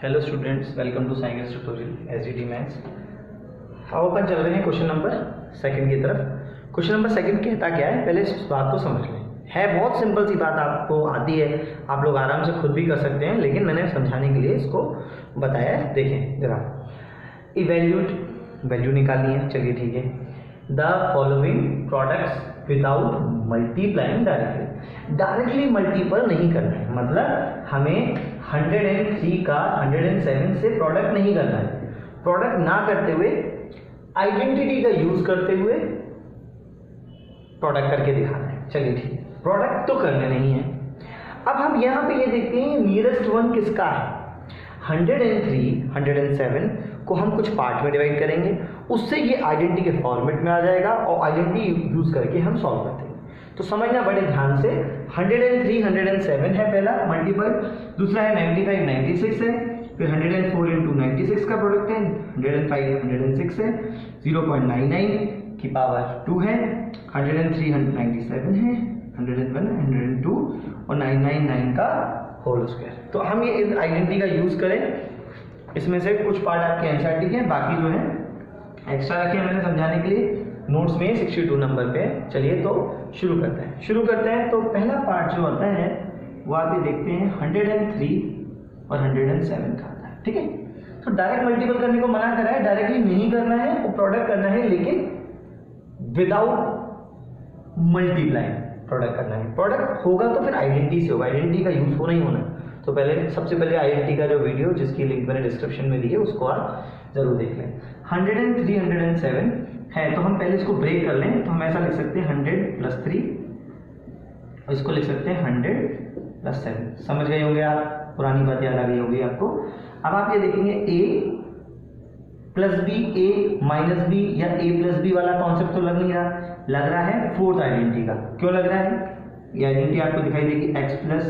Hello students, welcome to science tutorial SDT maths. अब अपन चल रहे हैं क्वेश्चन नंबर सेकंड की तरफ। क्वेश्चन नंबर सेकंड कहता क्या है, पहले इस बात को समझ लें। है बहुत सिंपल सी बात, आपको आती है, आप लोग आराम से खुद भी कर सकते हैं, लेकिन मैंने समझाने के लिए इसको बताया है। देखें जरा, इवैल्यूएट वैल्यू निकालनी है। चलिए ठीक है। The following products without multiplying directly multiple नहीं करना है, मतलब हमें 103 का 107 से प्रोडक्ट नहीं करना है। प्रोडक्ट ना करते हुए आइडेंटिटी का यूज करते हुए प्रोडक्ट करके दिखाना है। चलिए ठीक है, प्रोडक्ट तो करने नहीं है। अब हम यहाँ पे ये देखते हैं नियरेस्ट वन किसका है। 103 107 को हम कुछ पार्ट में डिवाइड करेंगे, उससे ये आइडेंटिटी के फॉर्मेट में आ जाएगा और आइडेंटिटी यूज करके हम सॉल्व करते हैं। तो समझना बड़े ध्यान से, 103 107 है पहला मल्टीपल, दूसरा है 95 96 है, फिर 104 इंटू 96 का प्रोडक्ट है, 105 106 है, 0.99 की पावर 2 है, 103 97 है, 101 102 और 999 का होल स्क्वायर। तो हम ये इस आइडेंटिटी का यूज करें, इसमें से कुछ पार्ट आपके एनसीईआरटी के हैं, बाकी जो है एक्स्ट्रा रखे हैं मैंने समझाने के लिए नोट्स में 62 नंबर पे। चलिए तो शुरू करते हैं। तो पहला पार्ट जो होता है वो आप ये देखते हैं 103 और 107 का आता है। ठीक है, तो डायरेक्ट मल्टीपल करने को मना करा है, डायरेक्टली नहीं करना है, वो प्रोडक्ट करना है, लेकिन विदाउट मल्टीप्लाइंग प्रोडक्ट करना है। प्रोडक्ट होगा तो फिर आइडेंटिटी से होगा, आइडेंटिटी का यूज होना ही होना। तो सबसे पहले आइडेंटिटी का जो वीडियो जिसकी लिंक मैंने डिस्क्रिप्शन में दी है उसको आप जरूर देख लें। 103 107 है, तो हम पहले इसको ब्रेक कर लें। तो हम ऐसा लिख सकते हैं 100 प्लस 3, और इसको लिख सकते हैं 100 प्लस 7। समझ गए होंगे आप, पुरानी बात याद आ गई होगी आपको। अब आप ये देखेंगे a plus B, A minus B या a प्लस बी वाला कॉन्सेप्ट तो लग नहीं रहा, लग रहा है फोर्थ आइडेंटिटी का। क्यों लग रहा है? ये आइडेंटिटी आपको दिखाई देगी x प्लस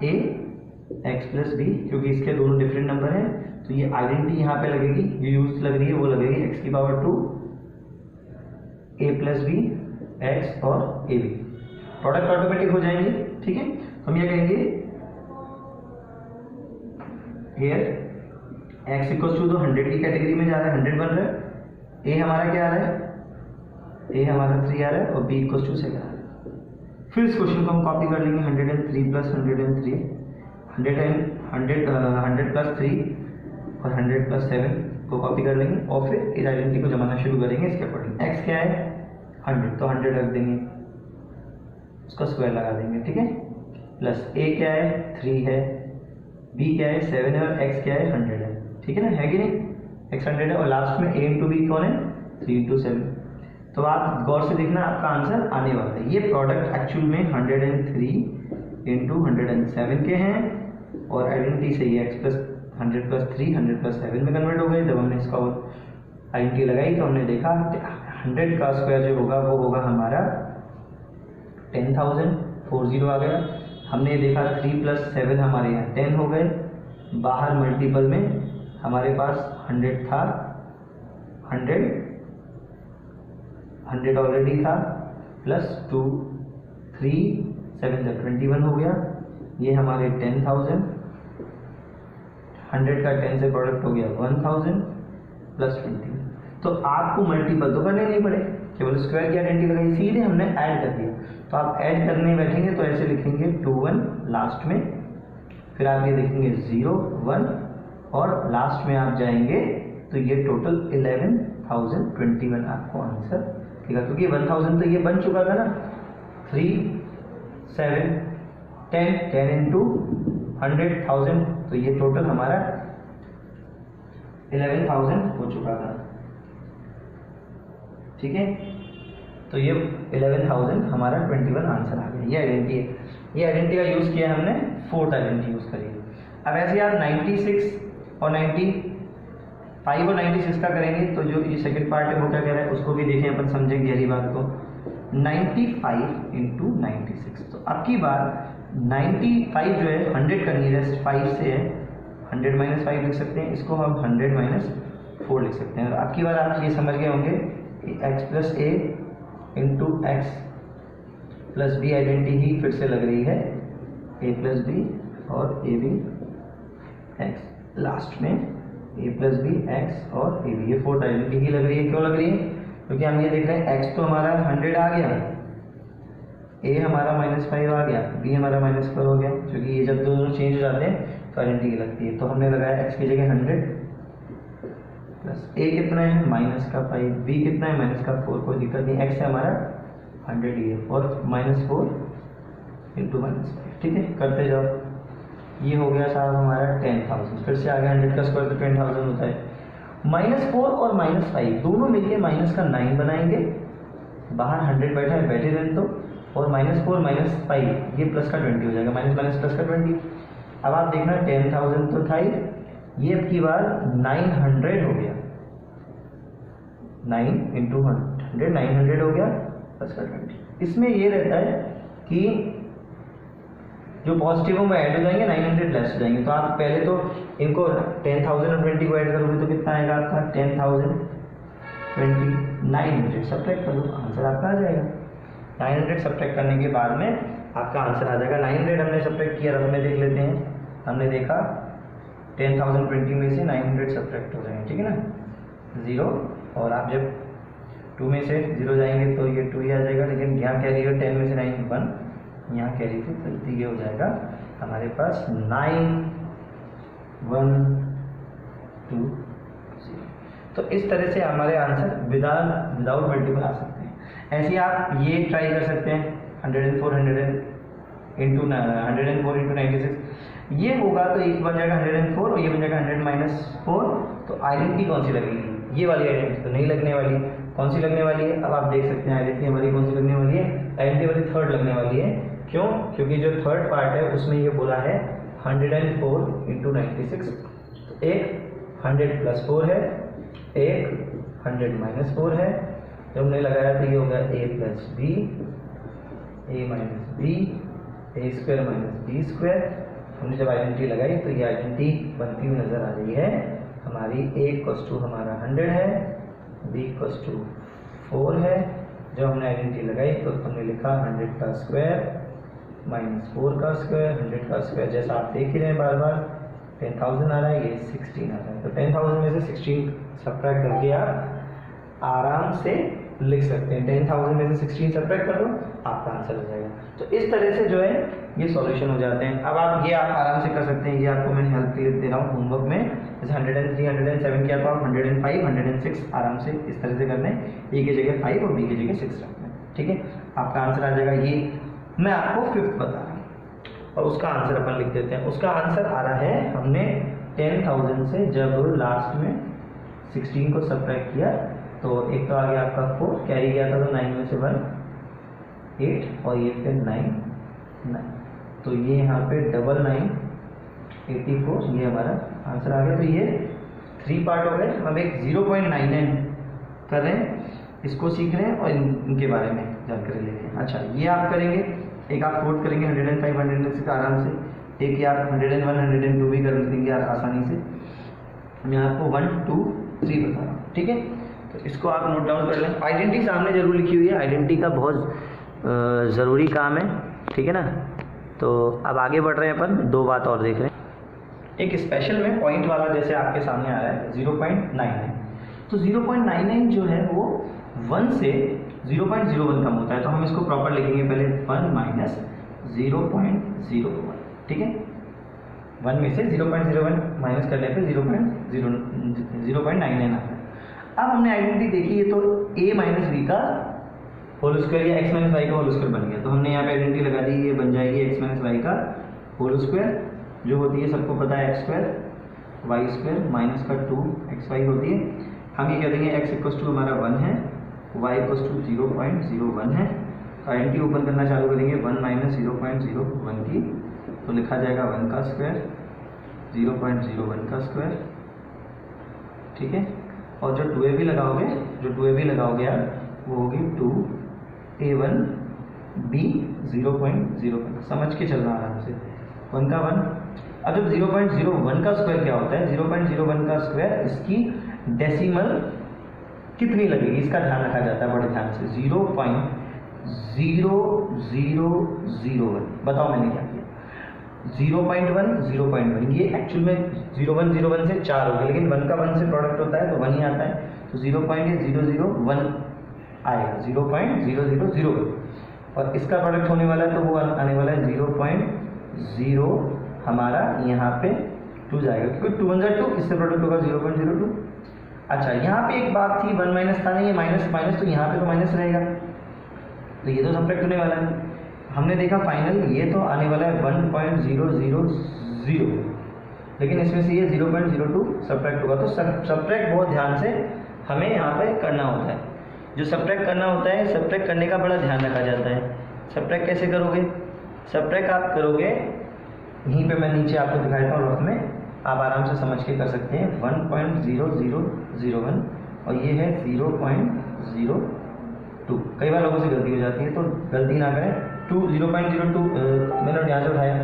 ए एक्स प्लस बी, क्योंकि इसके दोनों डिफरेंट नंबर हैं, तो ये आइडेंटिटी यहाँ पे लगेगी, जो यूज लग रही है वो लगेगी x की power 2 a plus B x और ए बी। प्रोडक्ट ऑटोमेटिक हो जाएंगे। ठीक है, तो हम ये कहेंगे हियर x इक्वल टू 100 की कैटेगरी में जा रहा है, 100 बन रहा है। a हमारा क्या आ रहा है? a हमारा 3 आ रहा है और b इक्वल टू 7 आ रहा है। फिर इस क्वेश्चन को हम कॉपी कर लेंगे 103 प्लस 103, 100 प्लस 3 और 100 प्लस 7 को कॉपी कर लेंगे और फिर इस आइडेंटिटी को जमाना शुरू करेंगे इसके अकॉर्डिंग। x क्या है? 100, तो 100 रख देंगे, उसका स्क्वायर लगा देंगे। ठीक है, प्लस a क्या है? 3 है, b क्या है? 7 है और x क्या है? 100 है। ठीक है ना, है कि नहीं? x 100 है और लास्ट में a इंटू बी कौन है? 3 इंटू 7। तो आप गौर से देखना, आपका आंसर आने वाला है। ये प्रोडक्ट एक्चुअल में 103 इंटू 107 के हैं और आइडेंटिटी से ये x प्लस 100 प्लस 3 100 प्लस 7 में कन्वर्ट हो गए। जब हमने इसका आइडेंटिटी लगाई तो हमने देखा 100 का स्क्वायर जो होगा वो होगा हमारा 10,000, 40 आ गया। हमने देखा 3 प्लस 7 हमारे यहाँ 10 हो गए। बाहर मल्टीपल में हमारे पास 100 था, 100 ऑलरेडी था, प्लस 2 3 7 21 हो गया। ये हमारे 10,000, 100 का 10 से प्रोडक्ट हो गया 1000 प्लस 20। तो आपको मल्टीपल तो करने नहीं पड़े, केवल स्क्वायर की आइडेंटिटी लगाई, सीधे हमने ऐड कर दिया। तो आप ऐड करने बैठेंगे तो ऐसे लिखेंगे 2 1 लास्ट में, फिर आप ये देखेंगे 0 1 और लास्ट में आप जाएंगे तो ये टोटल 11,021 आपको आंसर देगा, क्योंकि 1000 तो ये बन चुका था ना। 3 7 10 इंटू 100,000, तो ये टोटल हमारा 11,000 हो चुका था। ठीक है, तो ये 11,000 हमारा 21 आंसर आ गया। ये आइडेंटिटी है, ये आइडेंटिटी का यूज किया हमने, फोर्थ आइडेंटिटी यूज करिए। अब ऐसे आप 96 और 95 और 96 का करेंगे तो जो ये सेकंड पार्ट है वो क्या कह रहा है उसको भी देखें, अपन समझेंगे गहरी बात को। 95 इंटू 96, तो अब की बार 95 जो है 100 का नियरेस्ट 5 से है, 100 माइनस 5 लिख सकते हैं, इसको हम 100 माइनस 4 लिख सकते हैं। और अब की बार आप ये समझ गए होंगे x plus a into x plus b identity ही फिर से लग रही है a प्लस बी और ए बी एक्स। लास्ट में a प्लस बी एक्स और ए बी, ये फोर्थ आइडेंटिटी ही लग रही है। क्यों लग रही है? क्योंकि हम ये देख रहे हैं x तो हमारा 100 आ गया, a हमारा -5 आ गया, b हमारा -4 हो गया, क्योंकि ये जब दोनों चेंज हो जाते हैं तो आइडेंटिटी लगती है। तो हमने लगाया x की जगह 100 प्लस a कितना है -5, b कितना है -4, कोई दिक्कत नहीं, x है हमारा 100 ही है और -4 इंटू -5, ठीक है। करते जाओ, ये हो गया साहब हमारा 10,000। फिर से आ गया 100 का स्क्वायर तो 10,000 होता है। -4 और -5 दोनों मिलके माइनस का 9 बनाएंगे, बाहर 100 बैठा है बैठे रहने दो, और -4 -5 ये प्लस का 20 हो जाएगा, माइनस माइनस प्लस का 20। अब आप देखना 10,000 तो था ही, ये अब की बार 900 हो गया, 9 इंटू 100 900 हो गया प्लस का 20। इसमें ये रहता है कि जो पॉजिटिव में ऐड हो जाएंगे 900 लेस हो जाएंगे। तो आप पहले तो इनको 10,000 और 20 को ऐड करोगे तो कितना आएगा आपका 10,000 20 900 सब्ट्रैक्ट कर दो, आंसर आपका आ जाएगा। 900 सब्ट्रैक्ट करने के बाद में आपका आंसर आ जाएगा। 900 हमने सब्ट्रैक्ट किया, रफ में देख लेते हैं। हमने देखा 10,000 20 में से 900 सब्ट्रैक्ट हो जाएंगे, ठीक है ना, 0। और आप जब 2 में से 0 जाएंगे तो ये 2 ही आ जाएगा, लेकिन यहाँ कैरी है 10 में से 9 1, यहाँ कैरी थी तो ये हो जाएगा हमारे पास 9 1 2 0। तो इस तरह से हमारे आंसर विदाउट मल्टीपल आ सकते हैं। ऐसे ही आप ये ट्राई कर सकते हैं 104 इंटू 96, ये होगा तो एक बन जाएगा 104 और ये बन जाएगा 100 -4। तो आइडेंटिटी कौन सी लगेगी? ये वाली आइडेंटिटी तो नहीं लगने वाली। कौन सी लगने वाली है? अब आप देख सकते हैं आइडेंटिटी हमारी कौन सी लगने वाली है। आइडेंटिटी वाली थर्ड लगने वाली है। क्यों? क्योंकि जो थर्ड पार्ट है उसमें ये बोला है 104 इंटू 96, तो एक 100 + 4 है, एक 100 - 4 है। जब हमने लगाया तो ये होगा a + b, a - b, a² - b²। हमने जब आइडेंटिटी लगाई तो ये आइडेंटिटी बनती हुई नजर आ रही है हमारी। a = हमारा 100 है, b = 4 है। जब हमने आइडेंटिटी लगाई तो हमने लिखा 100 का स्क्वायर -4 का स्क्वायर, 100 का स्क्वायर। जैसा आप देख ही रहे हैं बार बार 10,000 आ रहा है, ये 16 आ रहा है। तो 10,000 में से 16 सब्ट्रैक्ट करके आप आराम से लिख सकते हैं। 10,000 में से 16 सब्ट्रैक्ट कर दो, आपका आंसर हो जाएगा। तो इस तरह से जो है ये सॉल्यूशन हो जाते हैं। अब आप ये आराम से कर सकते हैं, ये आपको मैं हेल्प के लिए दे रहा हूँ होमवर्क में। जैसे 103 107 किया तो आप 105 106 आराम से इस तरह से करना है, ए की जगह 5 और बी की जगह 6 रखना है, ठीक है। आपका आंसर आ जाएगा। ये मैं आपको 5th बता रहा हूँ और उसका आंसर अपन लिख देते हैं। उसका आंसर आ रहा है, हमने 10,000 से जब लास्ट में 16 को सब्ट्रैक्ट किया तो एक तो आ गया आपका 4, कैरी गया था तो 9 में से 1 8 और ये फिर 9 9, तो ये यहाँ पे 99 84, ये हमारा आंसर आ गया। तो ये 3 पार्ट हो गए। हम एक 0.99 कर रहे हैं, इसको सीख रहे हैं और इनके बारे में जानकारी ले रहे हैं। अच्छा, ये आप करेंगे, एक आप 4th करेंगे 105 106 आराम से, एक आप 101 102 भी कर लेंगे आसानी से। मैं आपको 1 2 3 बता रहा हूँ, ठीक है। तो इसको आप नोट डाउन कर लें। आइडेंटिटी सामने जरूर लिखी हुई है, आइडेंटिटी का बहुत ज़रूरी काम है, ठीक है ना। तो अब आगे बढ़ रहे हैं अपन, 2 बात और देख रहे हैं। एक स्पेशल में पॉइंट वाला जैसे आपके सामने आ रहा है 0.99, तो 0.99 जो है वो 1 से 0.01 कम होता है। तो हम इसको प्रॉपर लिखेंगे पहले 1 - 0.01, ठीक है। 1 में से 0.01 माइनस करने पे 0.99 आता है। अब हमने आइडेंटिटी देखी है तो a - b का होल स्क्वायर या x - y का होल स्क्वायर बन गया। तो हमने यहाँ पे आइडेंटिटी लगा दी, ये बन जाएगी x - y का होल स्क्वायर, जो होती है सबको पता है x² y² माइनस का 2xy होती है। हम ये कह देंगे x = हमारा 1 है, y = 0.01 है। आइडेंटिटी ओपन करना चालू करेंगे 1 - 0.01 की, तो लिखा जाएगा 1 का स्क्वायर 0.01 का स्क्वायर, ठीक है। और जो 2a भी लगाओगे, आप वो होगी 2a1 b 0.01, समझ के चलना आराम से, 1 का 1। अब जब 0.01 का स्क्वायर क्या होता है, 0.01 का स्क्वायर इसकी डेसिमल कितनी लगेगी इसका ध्यान रखा जाता है बड़े ध्यान से, 0.0001। बताओ मैंने क्या किया, 0.1 0.1, ये एक्चुअल में 0.1 से 4 हो गया, लेकिन 1 का 1 से प्रोडक्ट होता है तो 1 ही आता है, तो 0.001 आएगा, 0.000, और इसका प्रोडक्ट होने वाला है तो वो आने वाला है 0.0 हमारा यहाँ पे 2 जाएगा, क्योंकि 2 1 2, इससे प्रोडक्ट होगा 0.02। अच्छा, यहाँ पे एक बात थी, 1 माइनस था नहीं, ये माइनस माइनस, तो यहाँ पे तो माइनस रहेगा, तो ये तो सब्ट्रैक्ट होने वाला है। हमने देखा फाइनल ये तो आने वाला है 1.000, लेकिन इसमें से ये 0.02 सब्ट्रैक्ट होगा। तो सब्ट्रैक्ट बहुत ध्यान से हमें यहाँ पे करना होता है। जो सब्ट्रैक्ट करना होता है, सब्ट्रैक्ट करने का बड़ा ध्यान रखा जाता है। सब्ट्रैक्ट कैसे करोगे? सब्ट्रैक्ट आप करोगे, यहीं पे मैं नीचे आपको दिखाता हूँ रफ में, आप आराम से समझ के कर सकते हैं। 1.0001 और ये है 0.02। कई बार लोगों से गलती हो जाती है, तो गलती ना करें। 0.02 मैंने यहाँ से उठाया,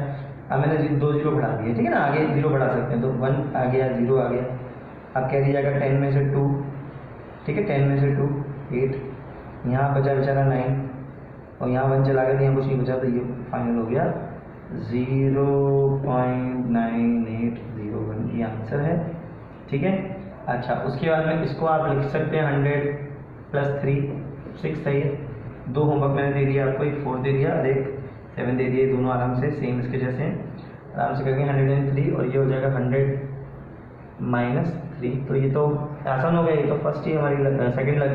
अब मैंने 2 0 बढ़ा दिए, ठीक है ना, आगे 0 बढ़ा सकते हैं, तो 1 आ गया, 0 आ गया। अब क्या जाएगा 10 में से 2, ठीक है, 10 में से 2 8, यहाँ बचा बेचारा 9, और यहाँ 1 चला गया तो यहाँ कुछ नहीं बचा, तो ये फाइनल हो गया 0.9801, ये आंसर है, ठीक है। अच्छा, उसके बाद में इसको आप लिख सकते हैं 100 + 3 6 सही है। 2 होमवर्क मैंने दे दिया आपको, एक 4 दे दिया और एक 7 दे दिए, दोनों आराम से सेम इसके जैसे हैं, आराम से करके 103, और ये हो जाएगा 100 - 3। तो ये तो आसान हो गया, ये तो फर्स्ट ही हमारी सेकंड लग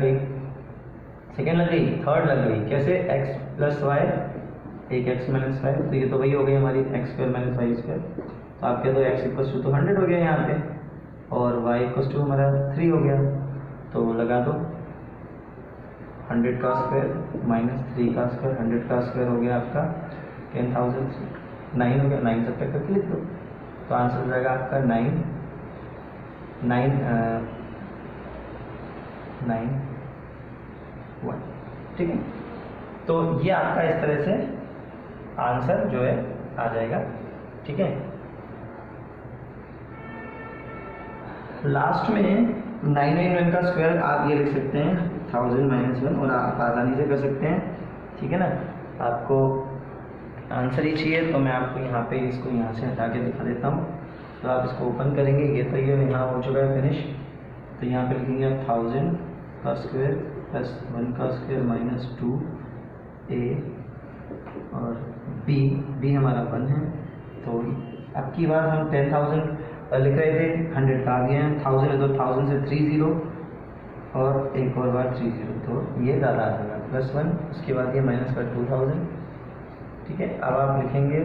गई, थर्ड लग गई। कैसे? x + y, एक x - 5, तो ये तो वही हो गई हमारी x² - y²। तो आप कह दो x = तो 100 हो गया यहाँ पे, और y = हमारा 3 हो गया, तो लगा दो 100 का स्क्वायर - 3 का स्क्वायर, 100 का स्क्वायर हो गया आपका 10,000, 9 हो गया, 9 सब्ट्रैक्ट करके लिख दो, तो आंसर हो जाएगा आपका 9 1, ठीक है। तो ये आपका इस तरह से आंसर जो है आ जाएगा, ठीक है। लास्ट में 991 का स्क्वायर आप ये लिख सकते हैं 1000 - 1, और आप आसानी से कर सकते हैं, ठीक है ना। आपको आंसर ही चाहिए तो मैं आपको यहाँ पे इसको यहाँ से हटा के दिखा देता हूँ। तो आप इसको ओपन करेंगे, ये तो ये यहाँ हो चुका है फिनिश, तो यहाँ पे लिखेंगे 1000 का स्क्वायर + 1 का स्क्वायर - 2a और b हमारा 1 है। तो अब की बार हम 10,000 लिख रहे थे, 100 का आ गया है, 1000 है तो 1000 से 3 0 और एक और बार 3 0, तो ये ज़्यादा आ जाएगा +1, उसके बाद ये माइनस का 2000, ठीक है। अब आप लिखेंगे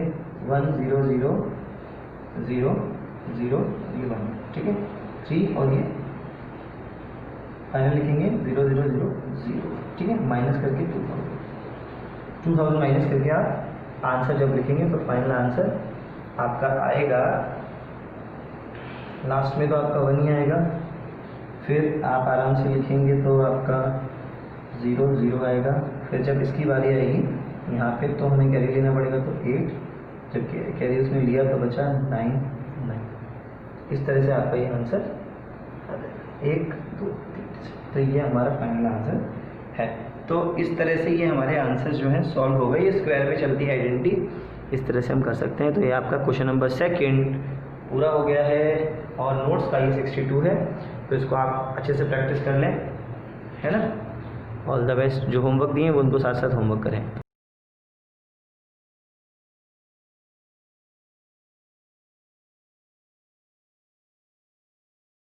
1 0 0 0 0 1, ठीक है, 3, और ये फाइनल लिखेंगे 0 0 0 0, ठीक है, माइनस करके 2000 माइनस करके आप आंसर जब लिखेंगे तो फाइनल आंसर आपका आएगा, लास्ट में तो आपका 1 ही आएगा, फिर आप आराम से लिखेंगे तो आपका 0 0 आएगा। फिर जब इसकी बारी आएगी यहाँ पे तो हमें कैरी लेना पड़ेगा, तो 8, जब कैरी उसने लिया तो बचा 9 9। इस तरह से आपका ये आंसर 1 2 3, तो ये हमारा फाइनल आंसर है। तो इस तरह से ये हमारे आंसर जो हैं सॉल्व हो गए। ये स्क्वायर में चलती है आइडेंटिटी, इस तरह से हम कर सकते हैं। तो ये आपका क्वेश्चन नंबर 2 पूरा हो गया है, और नोट्स का ये 62 है, तो इसको आप अच्छे से प्रैक्टिस कर लें, है ना। All the best. जो होमवर्क दिए हैं वो उनको साथ साथ होमवर्क करें।